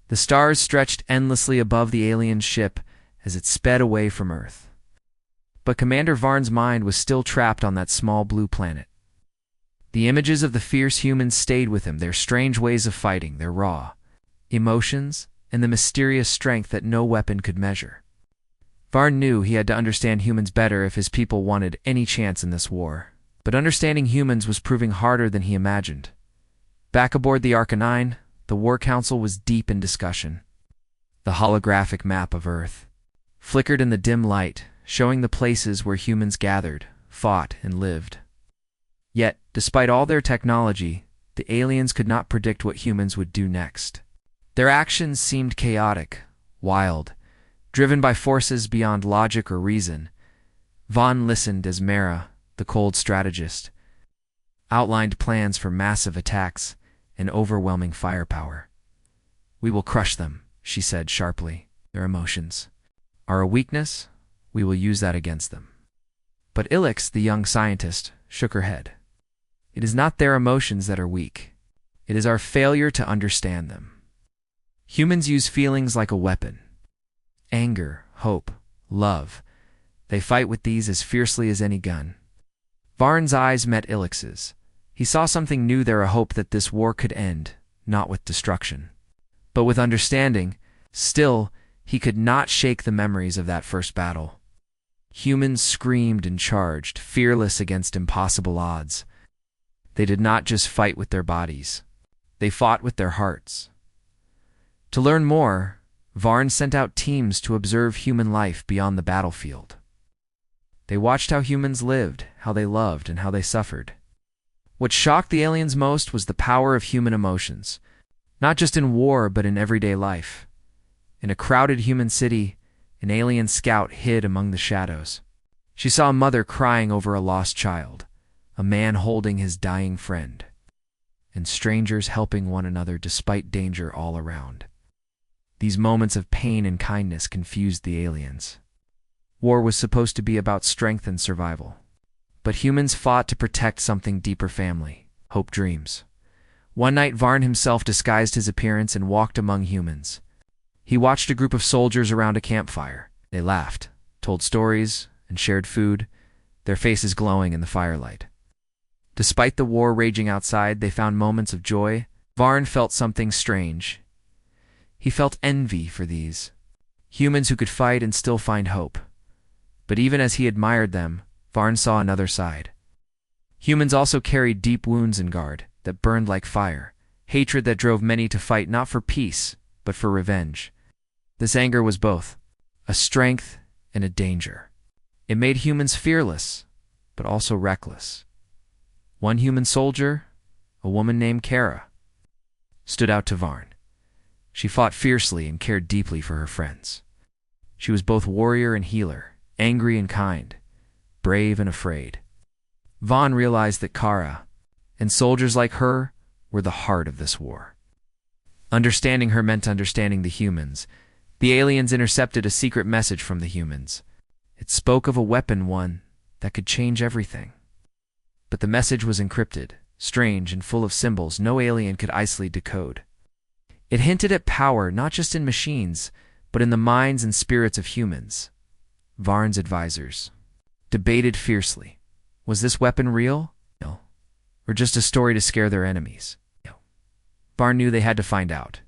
The stars stretched endlessly above the alien ship as it sped away from Earth. But Commander Varn's mind was still trapped on that small blue planet. The images of the fierce humans stayed with him, their strange ways of fighting, their raw emotions, and the mysterious strength that no weapon could measure. Varn knew he had to understand humans better if his people wanted any chance in this war. But understanding humans was proving harder than he imagined. Back aboard the Arcanine, the War Council was deep in discussion. The holographic map of Earth flickered in the dim light, showing the places where humans gathered, fought, and lived. Yet, despite all their technology, the aliens could not predict what humans would do next. Their actions seemed chaotic, wild, driven by forces beyond logic or reason. Vaughn listened as Mara, the cold strategist, outlined plans for massive attacks and overwhelming firepower. "We will crush them," she said sharply. "Their emotions are a weakness. We will use that against them." But Ilix, the young scientist, shook her head. "It is not their emotions that are weak. It is our failure to understand them. Humans use feelings like a weapon. Anger, hope, love. They fight with these as fiercely as any gun." Varn's eyes met Ilix's. He saw something new there, a hope that this war could end, not with destruction, but with understanding. Still, he could not shake the memories of that first battle. Humans screamed and charged, fearless against impossible odds. They did not just fight with their bodies. They fought with their hearts. To learn more, Varn sent out teams to observe human life beyond the battlefield. They watched how humans lived, how they loved, and how they suffered. What shocked the aliens most was the power of human emotions, not just in war but in everyday life. In a crowded human city, an alien scout hid among the shadows. She saw a mother crying over a lost child, a man holding his dying friend, and strangers helping one another despite danger all around. These moments of pain and kindness confused the aliens. War was supposed to be about strength and survival. But humans fought to protect something deeper: family, hope, dreams. One night, Varn himself disguised his appearance and walked among humans. He watched a group of soldiers around a campfire. They laughed, told stories, and shared food, their faces glowing in the firelight. Despite the war raging outside, they found moments of joy. Varn felt something strange. He felt envy for these humans who could fight and still find hope. But even as he admired them, Varn saw another side. Humans also carried deep wounds in guard that burned like fire, hatred that drove many to fight not for peace, but for revenge. This anger was both a strength and a danger. It made humans fearless, but also reckless. One human soldier, a woman named Kara, stood out to Varn. She fought fiercely and cared deeply for her friends. She was both warrior and healer, angry and kind, brave and afraid. Varn realized that Kara, and soldiers like her, were the heart of this war. Understanding her meant understanding the humans. The aliens intercepted a secret message from the humans. It spoke of a weapon, one that could change everything. But the message was encrypted, strange, and full of symbols no alien could easily decode. It hinted at power not just in machines, but in the minds and spirits of humans. Varn's advisors debated fiercely. Was this weapon real? No. Or just a story to scare their enemies? No. Varn knew they had to find out.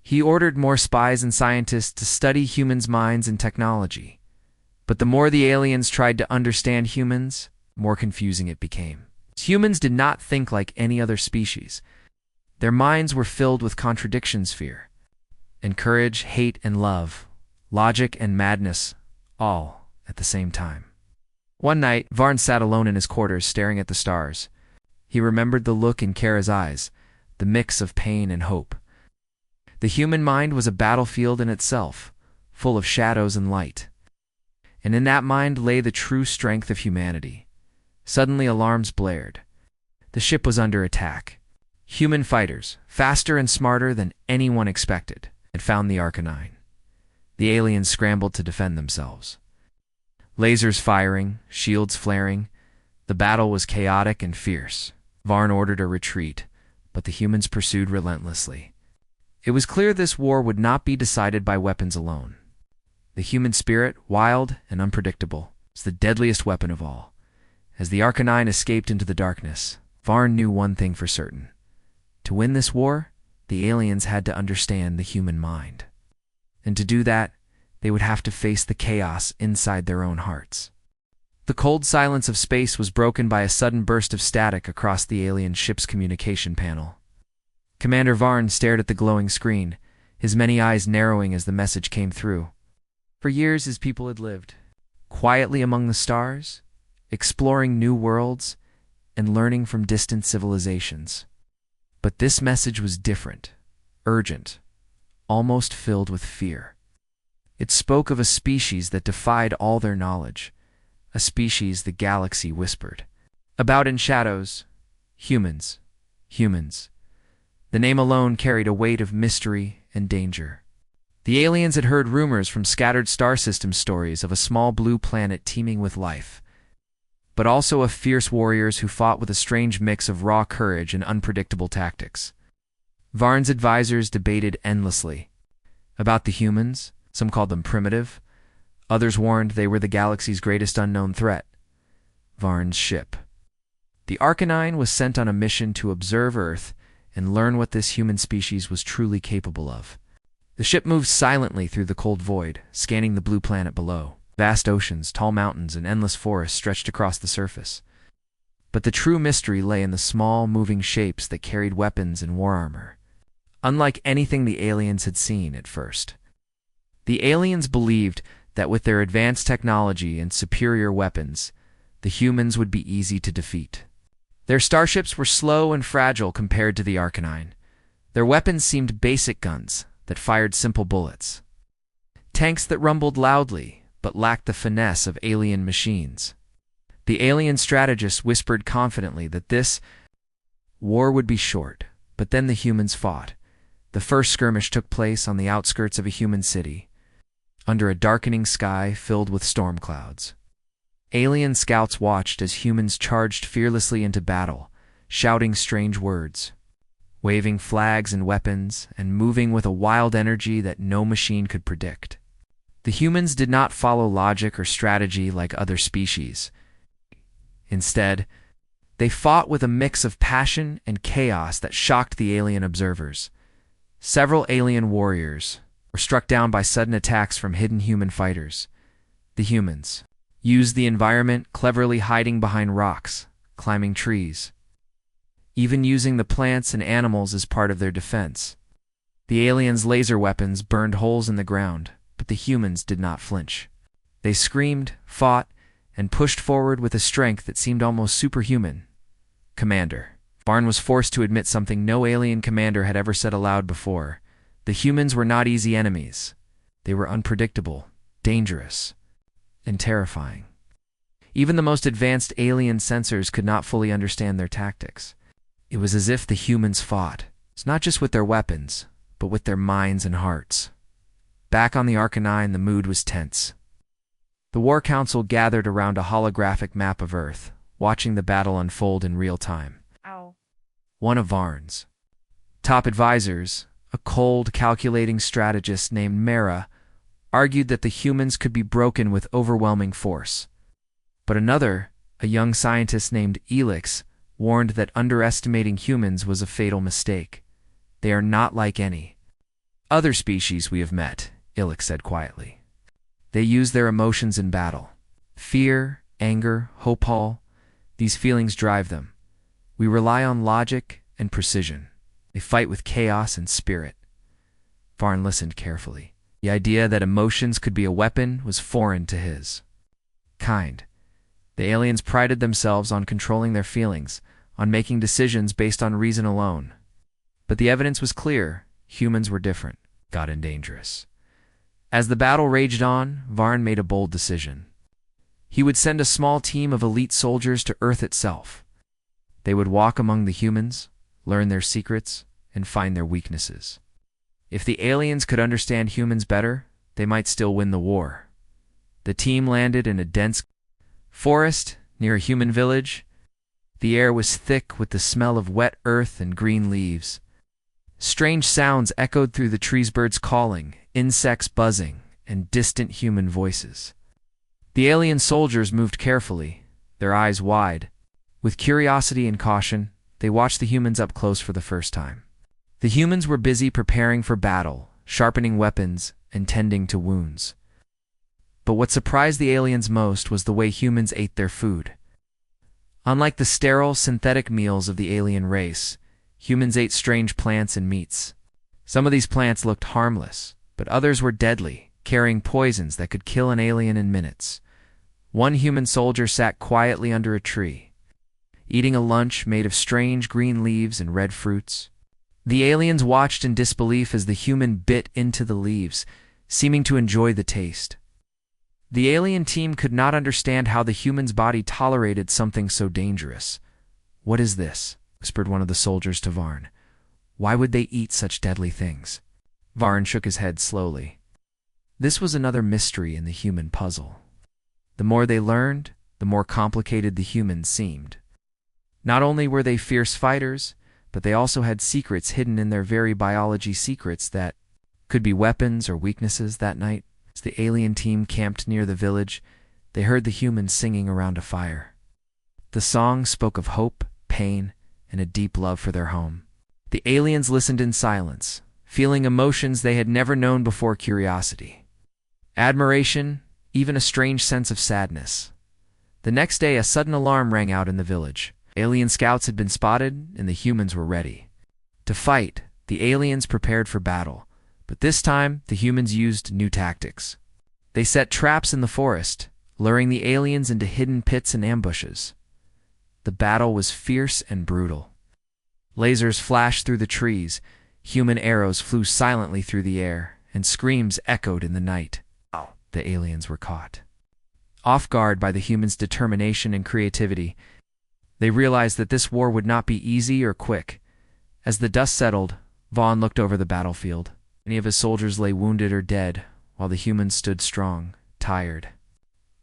He ordered more spies and scientists to study humans' minds and technology. But the more the aliens tried to understand humans, the more confusing it became. Humans did not think like any other species. Their minds were filled with contradictions, fear and courage, hate and love, logic and madness, all at the same time. One night, Varn sat alone in his quarters staring at the stars. He remembered the look in Kara's eyes, the mix of pain and hope. The human mind was a battlefield in itself, full of shadows and light. And in that mind lay the true strength of humanity. Suddenly alarms blared. The ship was under attack. Human fighters, faster and smarter than anyone expected, had found the Arcanine. The aliens scrambled to defend themselves. Lasers firing, shields flaring. The battle was chaotic and fierce. Varn ordered a retreat, but the humans pursued relentlessly. It was clear this war would not be decided by weapons alone. The human spirit, wild and unpredictable, was the deadliest weapon of all. As the Arcanine escaped into the darkness, Varn knew one thing for certain. To win this war, the aliens had to understand the human mind. And to do that, they would have to face the chaos inside their own hearts. The cold silence of space was broken by a sudden burst of static across the alien ship's communication panel. Commander Varn stared at the glowing screen, his many eyes narrowing as the message came through. For years his people had lived, quietly among the stars, exploring new worlds, and learning from distant civilizations. But this message was different, urgent, almost filled with fear. It spoke of a species that defied all their knowledge, a species the galaxy whispered about in shadows. Humans. Humans. The name alone carried a weight of mystery and danger. The aliens had heard rumors from scattered star system stories of a small blue planet teeming with life, but also of fierce warriors who fought with a strange mix of raw courage and unpredictable tactics. Varn's advisors debated endlessly about the humans. Some called them primitive. Others warned they were the galaxy's greatest unknown threat. Varn's ship. The Arcanine was sent on a mission to observe Earth and learn what this human species was truly capable of. The ship moved silently through the cold void, scanning the blue planet below. Vast oceans, tall mountains, and endless forests stretched across the surface. But the true mystery lay in the small, moving shapes that carried weapons and war armor. Unlike anything the aliens had seen at first. The aliens believed that with their advanced technology and superior weapons, the humans would be easy to defeat. Their starships were slow and fragile compared to the Arcanine. Their weapons seemed basic guns that fired simple bullets. Tanks that rumbled loudly but lacked the finesse of alien machines. The alien strategists whispered confidently that this war would be short, but then the humans fought. The first skirmish took place on the outskirts of a human city, under a darkening sky filled with storm clouds. Alien scouts watched as humans charged fearlessly into battle, shouting strange words, waving flags and weapons, and moving with a wild energy that no machine could predict. The humans did not follow logic or strategy like other species. Instead, they fought with a mix of passion and chaos that shocked the alien observers. Several alien warriors were struck down by sudden attacks from hidden human fighters. The humans used the environment, cleverly hiding behind rocks, climbing trees, even using the plants and animals as part of their defense. The aliens' laser weapons burned holes in the ground, but the humans did not flinch. They screamed, fought, and pushed forward with a strength that seemed almost superhuman. Commander. Varn was forced to admit something no alien commander had ever said aloud before. The humans were not easy enemies. They were unpredictable, dangerous, and terrifying. Even the most advanced alien sensors could not fully understand their tactics. It was as if the humans fought, not just with their weapons, but with their minds and hearts. Back on the Arcanine, the mood was tense. The War Council gathered around a holographic map of Earth, watching the battle unfold in real time. Ow. One of Varn's top advisors, a cold, calculating strategist named Mara, argued that the humans could be broken with overwhelming force. But another, a young scientist named Elix, warned that underestimating humans was a fatal mistake. They are not like any other species we have met, Elix said quietly. They use their emotions in battle. Fear, anger, hope, all these feelings drive them. We rely on logic and precision. They fight with chaos and spirit. Varn listened carefully. The idea that emotions could be a weapon was foreign to his kind. The aliens prided themselves on controlling their feelings, on making decisions based on reason alone. But the evidence was clear. Humans were different, God and dangerous. As the battle raged on, Varn made a bold decision. He would send a small team of elite soldiers to Earth itself. They would walk among the humans, learn their secrets, and find their weaknesses. If the aliens could understand humans better, they might still win the war. The team landed in a dense forest near a human village. The air was thick with the smell of wet earth and green leaves. Strange sounds echoed through the trees, birds calling, insects buzzing, and distant human voices. The alien soldiers moved carefully, their eyes wide. With curiosity and caution, they watched the humans up close for the first time. The humans were busy preparing for battle, sharpening weapons, and tending to wounds. But what surprised the aliens most was the way humans ate their food. Unlike the sterile, synthetic meals of the alien race, humans ate strange plants and meats. Some of these plants looked harmless, but others were deadly, carrying poisons that could kill an alien in minutes. One human soldier sat quietly under a tree, eating a lunch made of strange green leaves and red fruits. The aliens watched in disbelief as the human bit into the leaves, seeming to enjoy the taste. The alien team could not understand how the human's body tolerated something so dangerous. "What is this?" whispered one of the soldiers to Varn. "Why would they eat such deadly things?" Varn shook his head slowly. This was another mystery in the human puzzle. The more they learned, the more complicated the humans seemed. Not only were they fierce fighters, but they also had secrets hidden in their very biology, secrets that could be weapons or weaknesses. That night, as the alien team camped near the village, they heard the humans singing around a fire. The song spoke of hope, pain, and a deep love for their home. The aliens listened in silence, feeling emotions they had never known before: curiosity, admiration, even a strange sense of sadness. The next day, a sudden alarm rang out in the village. Alien scouts had been spotted, and the humans were ready to fight. The aliens prepared for battle, but this time the humans used new tactics. They set traps in the forest, luring the aliens into hidden pits and ambushes. The battle was fierce and brutal. Lasers flashed through the trees, human arrows flew silently through the air, and screams echoed in the night. The aliens were caught off guard by the humans' determination and creativity. They realized that this war would not be easy or quick. As the dust settled, Vaughn looked over the battlefield. Many of his soldiers lay wounded or dead, while the humans stood strong, tired,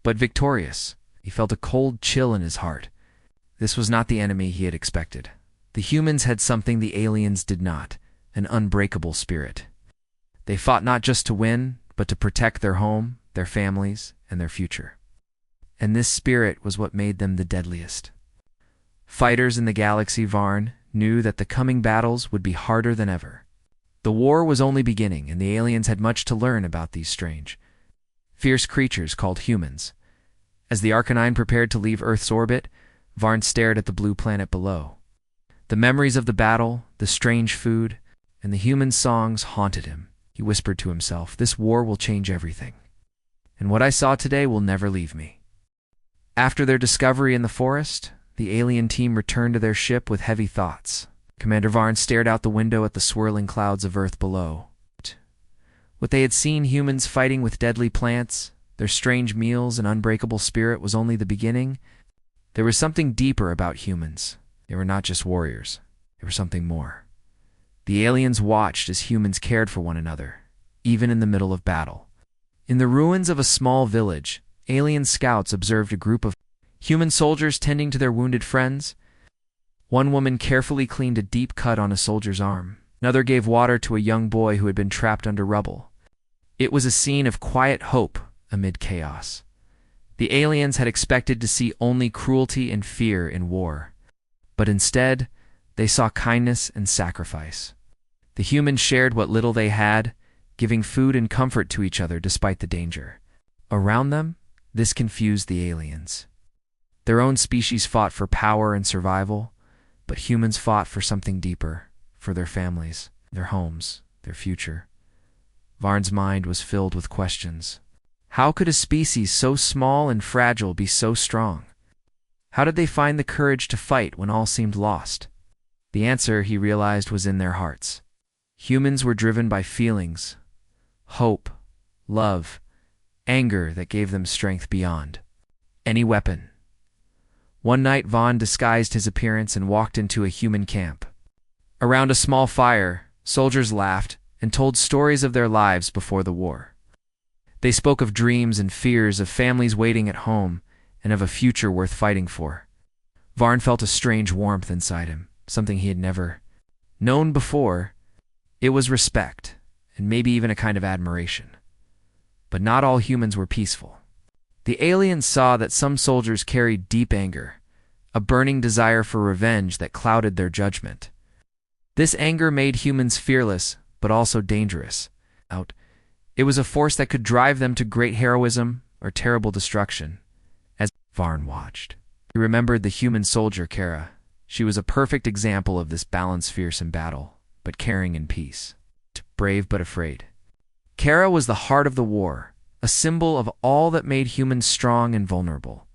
but victorious. He felt a cold chill in his heart. This was not the enemy he had expected. The humans had something the aliens did not: an unbreakable spirit. They fought not just to win, but to protect their home, their families, and their future. And this spirit was what made them the deadliest. Fighters in the galaxy, Varn knew that the coming battles would be harder than ever. The war was only beginning, and the aliens had much to learn about these strange, fierce creatures called humans. As the Arcanine prepared to leave Earth's orbit, Varn stared at the blue planet below. The memories of the battle, the strange food, and the human songs haunted him. He whispered to himself, "This war will change everything, and what I saw today will never leave me." After their discovery in the forest, the alien team returned to their ship with heavy thoughts. Commander Varn stared out the window at the swirling clouds of Earth below. What they had seen, humans fighting with deadly plants, their strange meals, and unbreakable spirit, was only the beginning. There was something deeper about humans. They were not just warriors. They were something more. The aliens watched as humans cared for one another, even in the middle of battle. In the ruins of a small village, alien scouts observed a group of human soldiers tending to their wounded friends. One woman carefully cleaned a deep cut on a soldier's arm. Another gave water to a young boy who had been trapped under rubble. It was a scene of quiet hope amid chaos. The aliens had expected to see only cruelty and fear in war, but instead, they saw kindness and sacrifice. The humans shared what little they had, giving food and comfort to each other despite the danger. Around them, this confused the aliens. Their own species fought for power and survival, but humans fought for something deeper, for their families, their homes, their future. Varn's mind was filled with questions. How could a species so small and fragile be so strong? How did they find the courage to fight when all seemed lost? The answer, he realized, was in their hearts. Humans were driven by feelings, hope, love, anger that gave them strength beyond any weapon. One night, Vaughn disguised his appearance and walked into a human camp. Around a small fire, soldiers laughed and told stories of their lives before the war. They spoke of dreams and fears, of families waiting at home, and of a future worth fighting for. Varn felt a strange warmth inside him, something he had never known before. It was respect, and maybe even a kind of admiration. But not all humans were peaceful. The aliens saw that some soldiers carried deep anger, a burning desire for revenge that clouded their judgment. This anger made humans fearless, but also dangerous. It was a force that could drive them to great heroism or terrible destruction. As Varn watched, he remembered the human soldier Kara. She was a perfect example of this balance, fierce in battle, but caring in peace. Brave but afraid. Kara was the heart of the war, a symbol of all that made humans strong and vulnerable.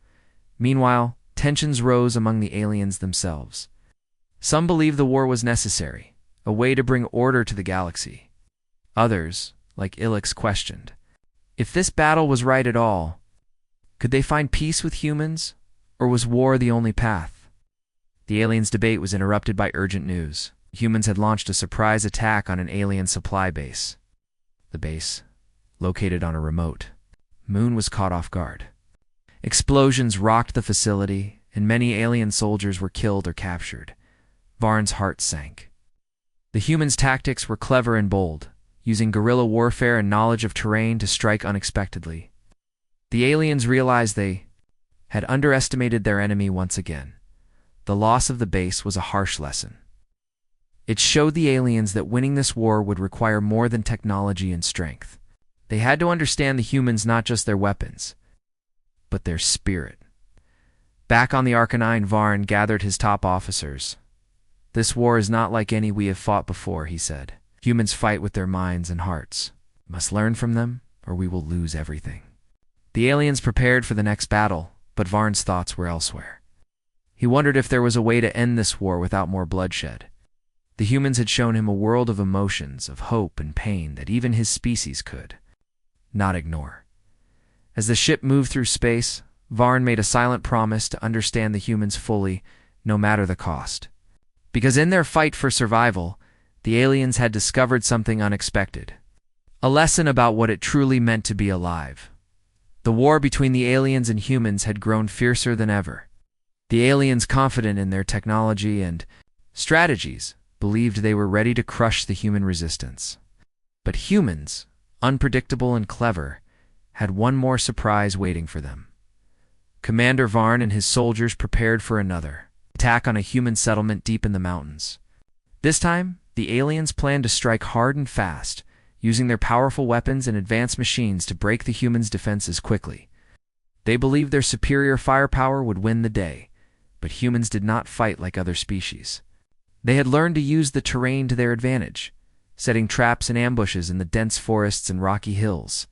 Meanwhile, tensions rose among the aliens themselves. Some believed the war was necessary, a way to bring order to the galaxy. Others, like Ilix, questioned, if this battle was right at all, could they find peace with humans, or was war the only path? The aliens' debate was interrupted by urgent news. Humans had launched a surprise attack on an alien supply base. The base, located on a remote moon, was caught off guard. Explosions rocked the facility, and many alien soldiers were killed or captured. Varn's heart sank. The humans' tactics were clever and bold, using guerrilla warfare and knowledge of terrain to strike unexpectedly. The aliens realized they had underestimated their enemy once again. The loss of the base was a harsh lesson. It showed the aliens that winning this war would require more than technology and strength. They had to understand the humans, not just their weapons, but their spirit. Back on the Arcanine, Varn gathered his top officers. This war is not like any we have fought before, he said. Humans fight with their minds and hearts. We must learn from them, or we will lose everything. The aliens prepared for the next battle, but Varn's thoughts were elsewhere. He wondered if there was a way to end this war without more bloodshed. The humans had shown him a world of emotions, of hope and pain that even his species could not ignore. As the ship moved through space, Varn made a silent promise to understand the humans fully, no matter the cost. Because in their fight for survival, the aliens had discovered something unexpected. A lesson about what it truly meant to be alive. The war between the aliens and humans had grown fiercer than ever. The aliens, confident in their technology and strategies, believed they were ready to crush the human resistance. But humans, unpredictable and clever, had one more surprise waiting for them. Commander Varn and his soldiers prepared for another attack on a human settlement deep in the mountains. This time, the aliens planned to strike hard and fast, using their powerful weapons and advanced machines to break the humans' defenses quickly. They believed their superior firepower would win the day, but humans did not fight like other species. They had learned to use the terrain to their advantage, setting traps and ambushes in the dense forests and rocky hills.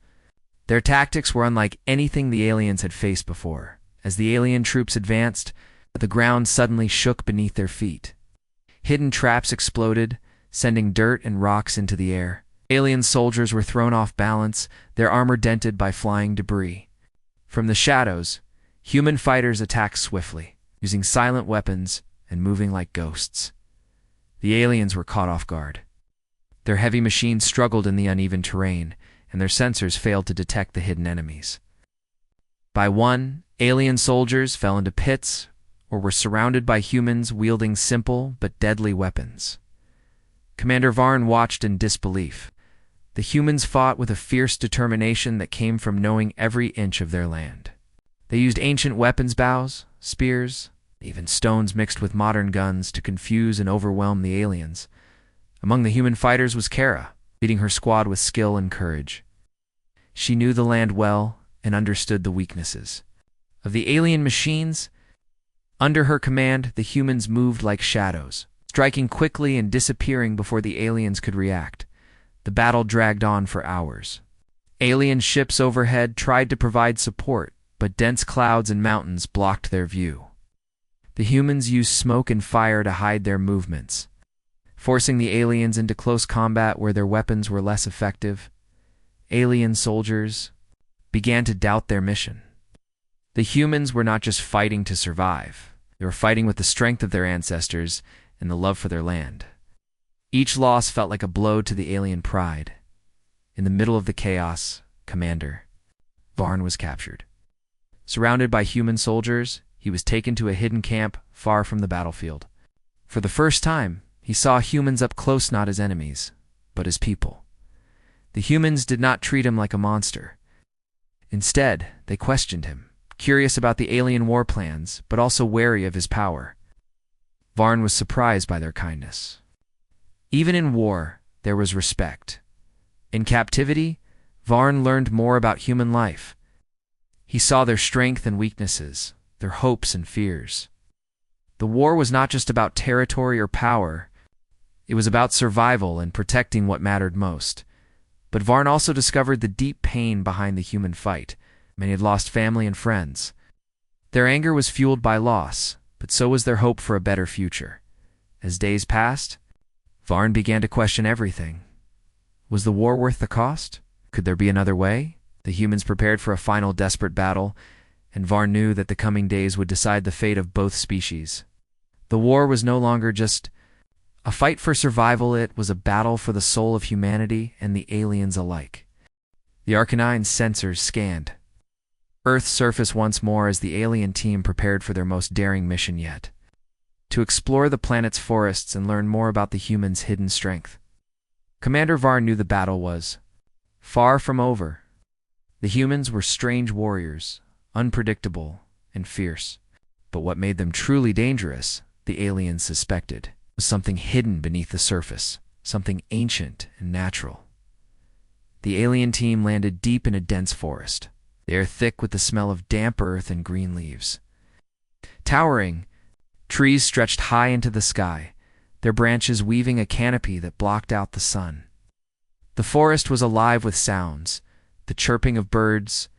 Their tactics were unlike anything the aliens had faced before. As the alien troops advanced, the ground suddenly shook beneath their feet. Hidden traps exploded, sending dirt and rocks into the air. Alien soldiers were thrown off balance, their armor dented by flying debris. From the shadows, human fighters attacked swiftly, using silent weapons and moving like ghosts. The aliens were caught off guard. Their heavy machines struggled in the uneven terrain, and their sensors failed to detect the hidden enemies. By one, alien soldiers fell into pits or were surrounded by humans wielding simple but deadly weapons. Commander Varn watched in disbelief. The humans fought with a fierce determination that came from knowing every inch of their land. They used ancient weapons, bows, spears, even stones mixed with modern guns to confuse and overwhelm the aliens. Among the human fighters was Kara, leading her squad with skill and courage. She knew the land well and understood the weaknesses of the alien machines. Under her command, the humans moved like shadows, striking quickly and disappearing before the aliens could react. The battle dragged on for hours. Alien ships overhead tried to provide support, but dense clouds and mountains blocked their view. The humans used smoke and fire to hide their movements, forcing the aliens into close combat where their weapons were less effective. Alien soldiers began to doubt their mission. The humans were not just fighting to survive. They were fighting with the strength of their ancestors and the love for their land. Each loss felt like a blow to the alien pride. In the middle of the chaos, Commander Varn was captured. Surrounded by human soldiers, he was taken to a hidden camp far from the battlefield. For the first time, he saw humans up close, not as enemies, but as people. The humans did not treat him like a monster. Instead, they questioned him, curious about the alien war plans, but also wary of his power. Varn was surprised by their kindness. Even in war, there was respect. In captivity, Varn learned more about human life. He saw their strength and weaknesses, their hopes and fears. The war was not just about territory or power. It was about survival and protecting what mattered most. But Varn also discovered the deep pain behind the human fight. Many had lost family and friends. Their anger was fueled by loss, but so was their hope for a better future. As days passed, Varn began to question everything. Was the war worth the cost? Could there be another way? The humans prepared for a final desperate battle, and Varn knew that the coming days would decide the fate of both species. The war was no longer just a fight for survival, it was a battle for the soul of humanity and the aliens alike. The Arcanine's sensors scanned Earth's surface once more as the alien team prepared for their most daring mission yet, to explore the planet's forests and learn more about the humans' hidden strength. Commander Varn knew the battle was far from over. The humans were strange warriors, unpredictable and fierce. But what made them truly dangerous, the aliens suspected, was something hidden beneath the surface, something ancient and natural. The alien team landed deep in a dense forest, the air thick with the smell of damp earth and green leaves. Towering, trees stretched high into the sky, their branches weaving a canopy that blocked out the sun. The forest was alive with sounds, the chirping of birds,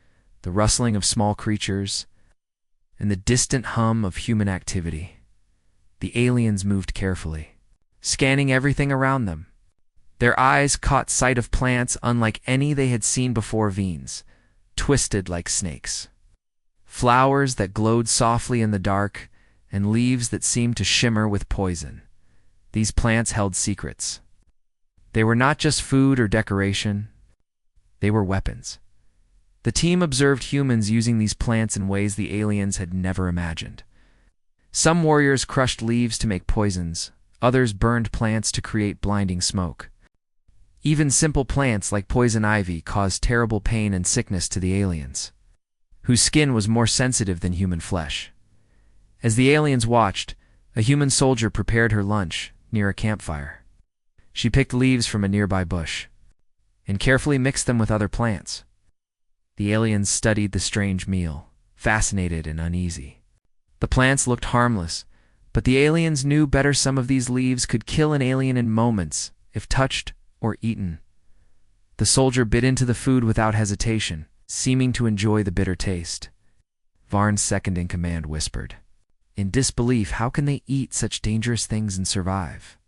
the rustling of small creatures, and the distant hum of human activity. The aliens moved carefully, scanning everything around them. Their eyes caught sight of plants unlike any they had seen before, veins, twisted like snakes. Flowers that glowed softly in the dark, and leaves that seemed to shimmer with poison. These plants held secrets. They were not just food or decoration. They were weapons. The team observed humans using these plants in ways the aliens had never imagined. Some warriors crushed leaves to make poisons, others burned plants to create blinding smoke. Even simple plants like poison ivy caused terrible pain and sickness to the aliens, whose skin was more sensitive than human flesh. As the aliens watched, a human soldier prepared her lunch near a campfire. She picked leaves from a nearby bush and carefully mixed them with other plants. The aliens studied the strange meal, fascinated and uneasy. The plants looked harmless, but the aliens knew better. Some of these leaves could kill an alien in moments if touched or eaten. The soldier bit into the food without hesitation, seeming to enjoy the bitter taste. Varn's second-in-command whispered, in disbelief, how can they eat such dangerous things and survive?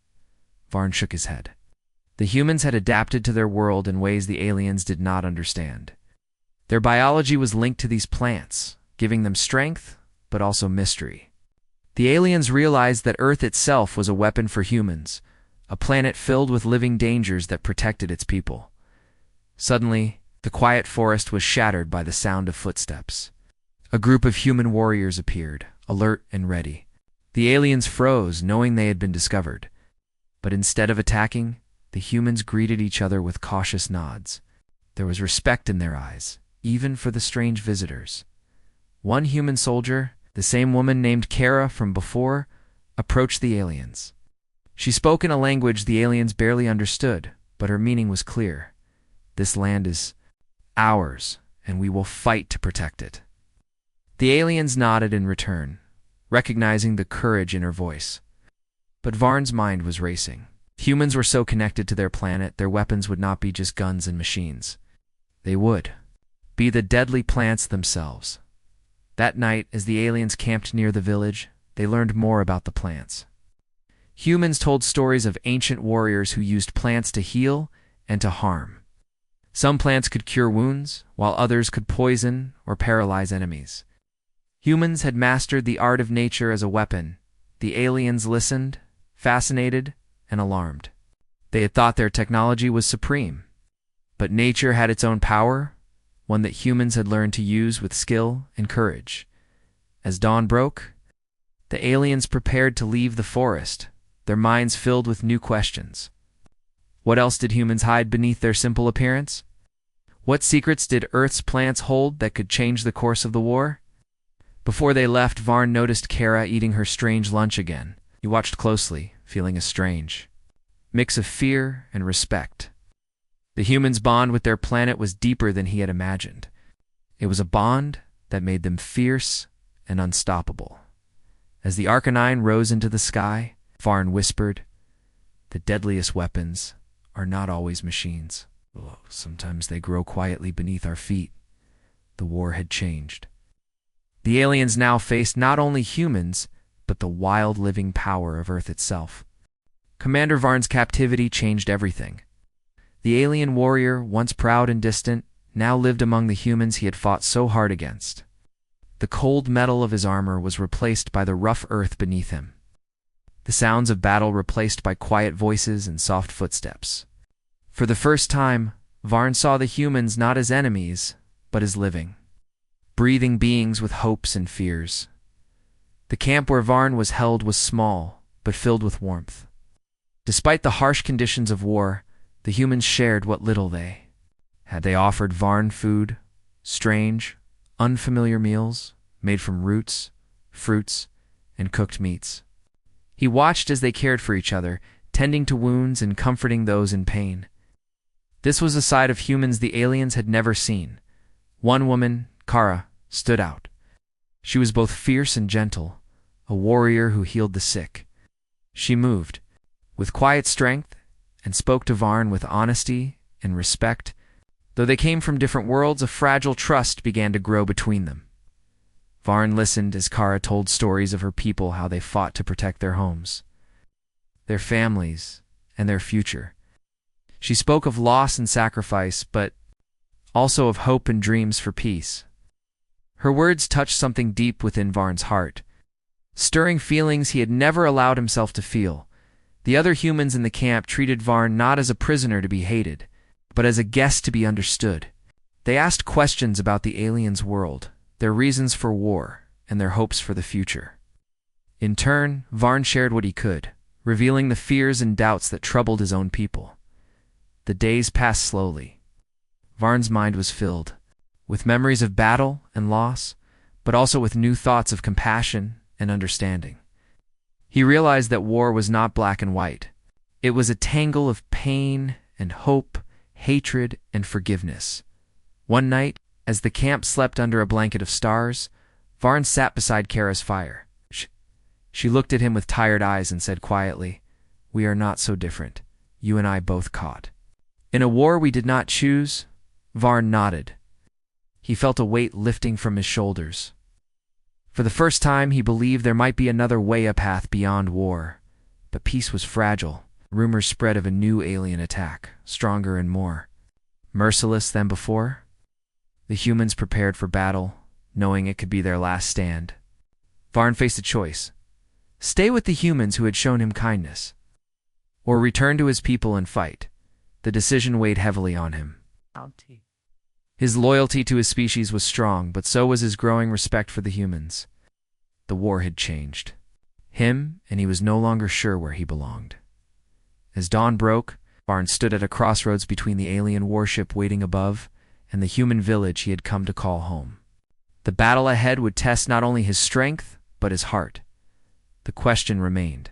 Varn shook his head. The humans had adapted to their world in ways the aliens did not understand. Their biology was linked to these plants, giving them strength, but also mystery. The aliens realized that Earth itself was a weapon for humans, a planet filled with living dangers that protected its people. Suddenly, the quiet forest was shattered by the sound of footsteps. A group of human warriors appeared, alert and ready. The aliens froze, knowing they had been discovered. But instead of attacking, the humans greeted each other with cautious nods. There was respect in their eyes, even for the strange visitors. One human soldier, the same woman named Kara from before, approached the aliens. She spoke in a language the aliens barely understood, but her meaning was clear. This land is ours, and we will fight to protect it. The aliens nodded in return, recognizing the courage in her voice. But Varn's mind was racing. Humans were so connected to their planet, their weapons would not be just guns and machines. They would be the deadly plants themselves. That night, as the aliens camped near the village, they learned more about the plants. Humans told stories of ancient warriors who used plants to heal and to harm. Some plants could cure wounds, while others could poison or paralyze enemies. Humans had mastered the art of nature as a weapon. The aliens listened, fascinated, and alarmed. They had thought their technology was supreme. But nature had its own power, one that humans had learned to use with skill and courage. As dawn broke, the aliens prepared to leave the forest, their minds filled with new questions. What else did humans hide beneath their simple appearance? What secrets did Earth's plants hold that could change the course of the war? Before they left, Varn noticed Kara eating her strange lunch again. He watched closely, feeling a strange mix of fear and respect. The humans' bond with their planet was deeper than he had imagined. It was a bond that made them fierce and unstoppable. As the Arcanine rose into the sky, Varn whispered, "The deadliest weapons are not always machines. Oh, sometimes they grow quietly beneath our feet." The war had changed. The aliens now faced not only humans, but the wild living power of Earth itself. Commander Varn's captivity changed everything. The alien warrior, once proud and distant, now lived among the humans he had fought so hard against. The cold metal of his armor was replaced by the rough earth beneath him. The sounds of battle replaced by quiet voices and soft footsteps. For the first time, Varn saw the humans not as enemies, but as living, breathing beings with hopes and fears. The camp where Varn was held was small, but filled with warmth. Despite the harsh conditions of war, the humans shared what little they had. They offered Varn food, strange, unfamiliar meals made from roots, fruits, and cooked meats. He watched as they cared for each other, tending to wounds and comforting those in pain. This was a side of humans the aliens had never seen. One woman, Kara, stood out. She was both fierce and gentle, a warrior who healed the sick. She moved with quiet strength and spoke to Varn with honesty and respect. Though they came from different worlds, a fragile trust began to grow between them. Varn listened as Kara told stories of her people, how they fought to protect their homes, their families, and their future. She spoke of loss and sacrifice, but also of hope and dreams for peace. Her words touched something deep within Varn's heart, stirring feelings he had never allowed himself to feel. The other humans in the camp treated Varn not as a prisoner to be hated, but as a guest to be understood. They asked questions about the aliens' world, their reasons for war, and their hopes for the future. In turn, Varn shared what he could, revealing the fears and doubts that troubled his own people. The days passed slowly. Varn's mind was filled with memories of battle and loss, but also with new thoughts of compassion and understanding. He realized that war was not black and white. It was a tangle of pain and hope, hatred and forgiveness. One night, as the camp slept under a blanket of stars, Varn sat beside Kara's fire. She looked at him with tired eyes and said quietly, "We are not so different. You and I both caught in a war we did not choose." Varn nodded. He felt a weight lifting from his shoulders. For the first time, he believed there might be another way, a path beyond war. But peace was fragile. Rumors spread of a new alien attack, stronger and more merciless than before. The humans prepared for battle, knowing it could be their last stand. Varn faced a choice: stay with the humans who had shown him kindness, or return to his people and fight. The decision weighed heavily on him. His loyalty to his species was strong, but so was his growing respect for the humans. The war had changed him, and he was no longer sure where he belonged. As dawn broke, Varn stood at a crossroads between the alien warship waiting above and the human village he had come to call home. The battle ahead would test not only his strength, but his heart. The question remained: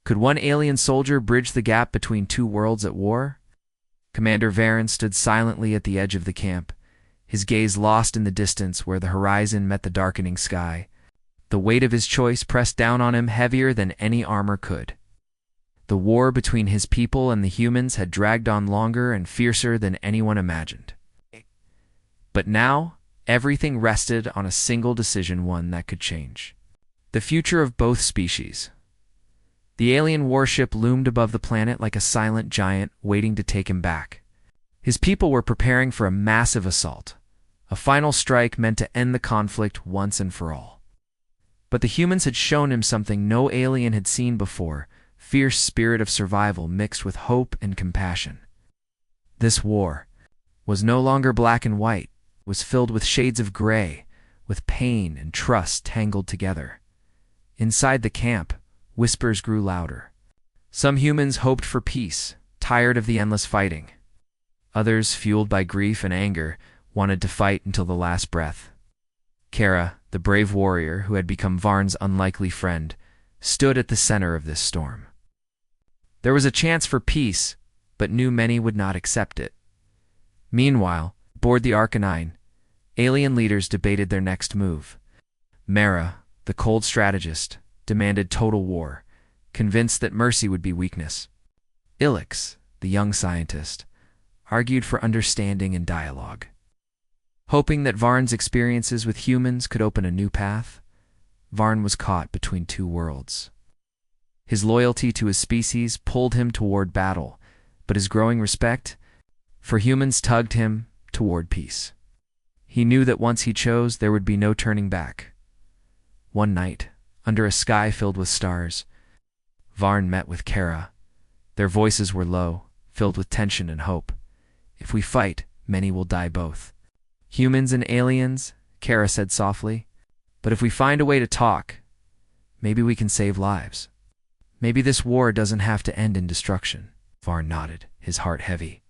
could one alien soldier bridge the gap between two worlds at war? Commander Varn stood silently at the edge of the camp, his gaze lost in the distance where the horizon met the darkening sky. The weight of his choice pressed down on him heavier than any armor could. The war between his people and the humans had dragged on longer and fiercer than anyone imagined. But now, everything rested on a single decision, one that could change the future of both species. The alien warship loomed above the planet like a silent giant waiting to take him back. His people were preparing for a massive assault, a final strike meant to end the conflict once and for all. But the humans had shown him something no alien had seen before: fierce spirit of survival mixed with hope and compassion. This war was no longer black and white, it was filled with shades of gray, with pain and trust tangled together. Inside the camp, whispers grew louder. Some humans hoped for peace, tired of the endless fighting. Others, fueled by grief and anger, wanted to fight until the last breath. Kara, the brave warrior who had become Varn's unlikely friend, stood at the center of this storm. There was a chance for peace, but knew many would not accept it. Meanwhile, aboard the Arcanine, alien leaders debated their next move. Mara, the cold strategist, demanded total war, convinced that mercy would be weakness. Ilix, the young scientist, argued for understanding and dialogue. Hoping that Varn's experiences with humans could open a new path, Varn was caught between two worlds. His loyalty to his species pulled him toward battle, but his growing respect for humans tugged him toward peace. He knew that once he chose, there would be no turning back. One night, under a sky filled with stars, Varn met with Kara. Their voices were low, filled with tension and hope. If we fight, many will die both. Humans and aliens, Kara said softly. But if we find a way to talk, maybe we can save lives. Maybe this war doesn't have to end in destruction. Varn nodded, his heart heavy.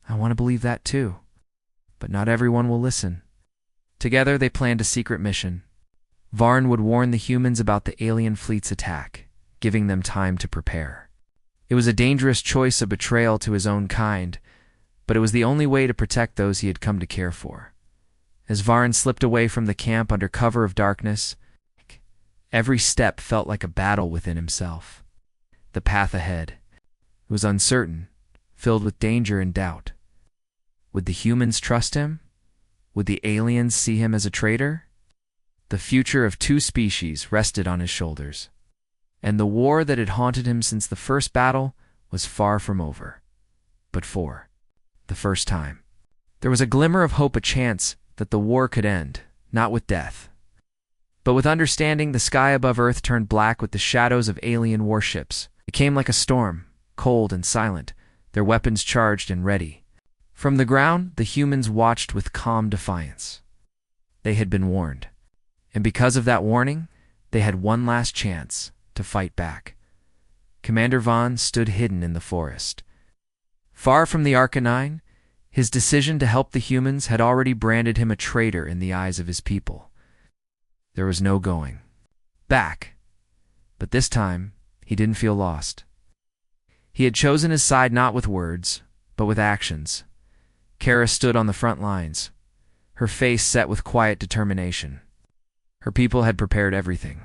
I want to believe that too. But not everyone will listen. Together they planned a secret mission. Varn would warn the humans about the alien fleet's attack, giving them time to prepare. It was a dangerous choice of betrayal to his own kind, but it was the only way to protect those he had come to care for. As Varn slipped away from the camp under cover of darkness, every step felt like a battle within himself. The path ahead was uncertain, filled with danger and doubt. Would the humans trust him? Would the aliens see him as a traitor? The future of two species rested on his shoulders, and the war that had haunted him since the first battle was far from over. But for the first time, there was a glimmer of hope, a chance that the war could end, not with death, but with understanding. The sky above Earth turned black with the shadows of alien warships. It came like a storm, cold and silent, their weapons charged and ready. From the ground, the humans watched with calm defiance. They had been warned, and because of that warning, they had one last chance to fight back. Commander Vaughn stood hidden in the forest. Far from the Arcanine, his decision to help the humans had already branded him a traitor in the eyes of his people. There was no going back, but this time he didn't feel lost. He had chosen his side not with words, but with actions. Kara stood on the front lines, her face set with quiet determination. Her people had prepared everything.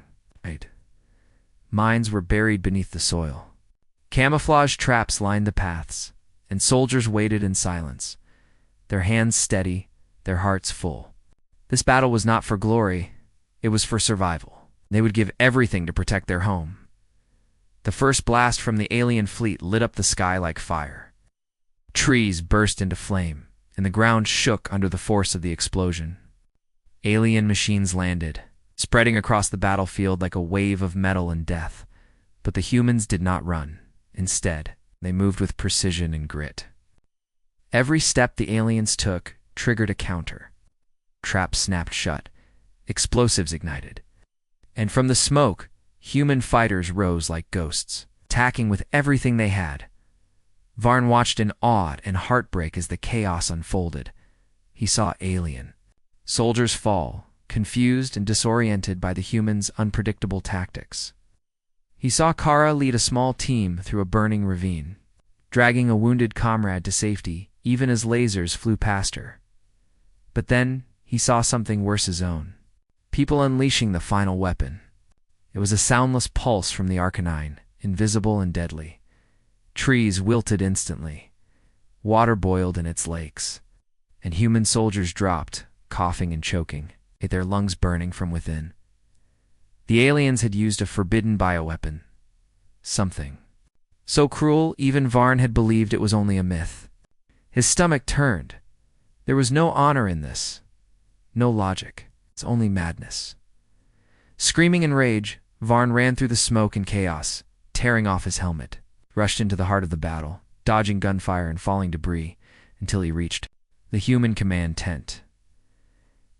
Mines were buried beneath the soil. Camouflage traps lined the paths, and soldiers waited in silence, their hands steady, their hearts full. This battle was not for glory, it was for survival. They would give everything to protect their home. The first blast from the alien fleet lit up the sky like fire. Trees burst into flame, and the ground shook under the force of the explosion. Alien machines landed, spreading across the battlefield like a wave of metal and death. But the humans did not run. Instead, they moved with precision and grit. Every step the aliens took triggered a counter. Traps snapped shut, explosives ignited, and from the smoke, human fighters rose like ghosts, attacking with everything they had. Varn watched in awe and heartbreak as the chaos unfolded. He saw alien soldiers fall, confused and disoriented by the humans' unpredictable tactics. He saw Kara lead a small team through a burning ravine, dragging a wounded comrade to safety even as lasers flew past her. But then he saw something worse, his own. People unleashing the final weapon. It was a soundless pulse from the Arcanine, invisible and deadly. Trees wilted instantly. Water boiled in its lakes, and human soldiers dropped, coughing and choking, their lungs burning from within. The aliens had used a forbidden bioweapon. Something so cruel even Varn had believed it was only a myth. His stomach turned. There was no honor in this. No logic. It's only madness. Screaming in rage, Varn ran through the smoke and chaos, tearing off his helmet, rushed into the heart of the battle, dodging gunfire and falling debris, until he reached the human command tent.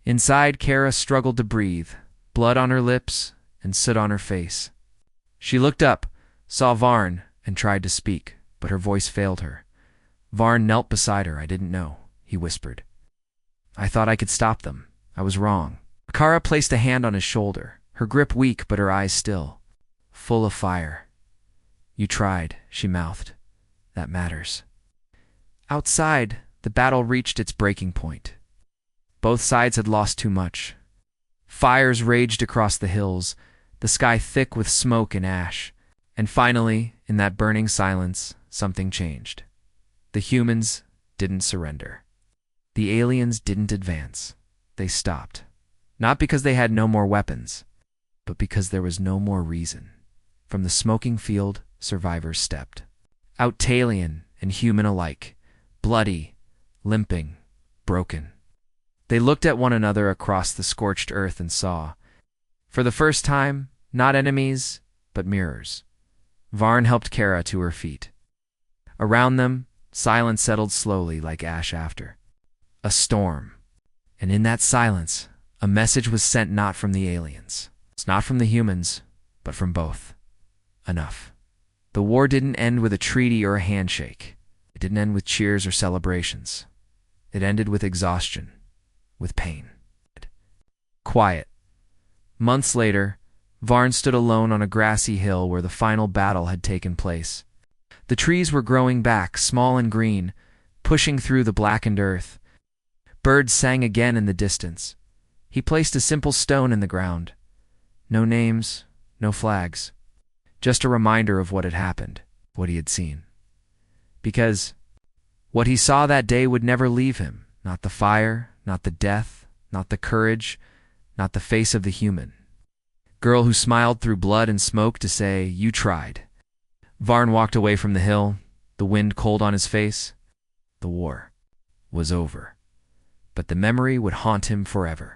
Inside, Kara struggled to breathe, blood on her lips and soot on her face. She looked up, saw Varn, and tried to speak, but but her voice failed her. Varn knelt beside her. "I didn't know," he whispered. "I thought I could stop them. I was wrong." Kara placed a hand on his shoulder, her grip weak but her eyes still, full of fire. "You tried," she mouthed. "That matters." Outside, the battle reached its breaking point. Both sides had lost too much. Fires raged across the hills, the sky thick with smoke and ash. And finally, in that burning silence, something changed. The humans didn't surrender. The aliens didn't advance. They stopped. Not because they had no more weapons, but because there was no more reason. From the smoking field, survivors stepped. Out Talion and human alike, bloody, limping, broken. They looked at one another across the scorched earth and saw, for the first time, not enemies, but mirrors. Varn helped Kara to her feet. Around them, silence settled slowly like ash after a storm. And in that silence, a message was sent not from the aliens. It's not from the humans, but from both. Enough. The war didn't end with a treaty or a handshake. It didn't end with cheers or celebrations. It ended with exhaustion, with pain. Quiet. Months later, Varn stood alone on a grassy hill where the final battle had taken place. The trees were growing back, small and green, pushing through the blackened earth. Birds sang again in the distance. He placed a simple stone in the ground. No names, no flags. Just a reminder of what had happened, what he had seen. Because what he saw that day would never leave him. Not the fire, not the death, not the courage, not the face of the human. Girl who smiled through blood and smoke to say, "You tried." Varn walked away from the hill, the wind cold on his face. The war was over, but the memory would haunt him forever.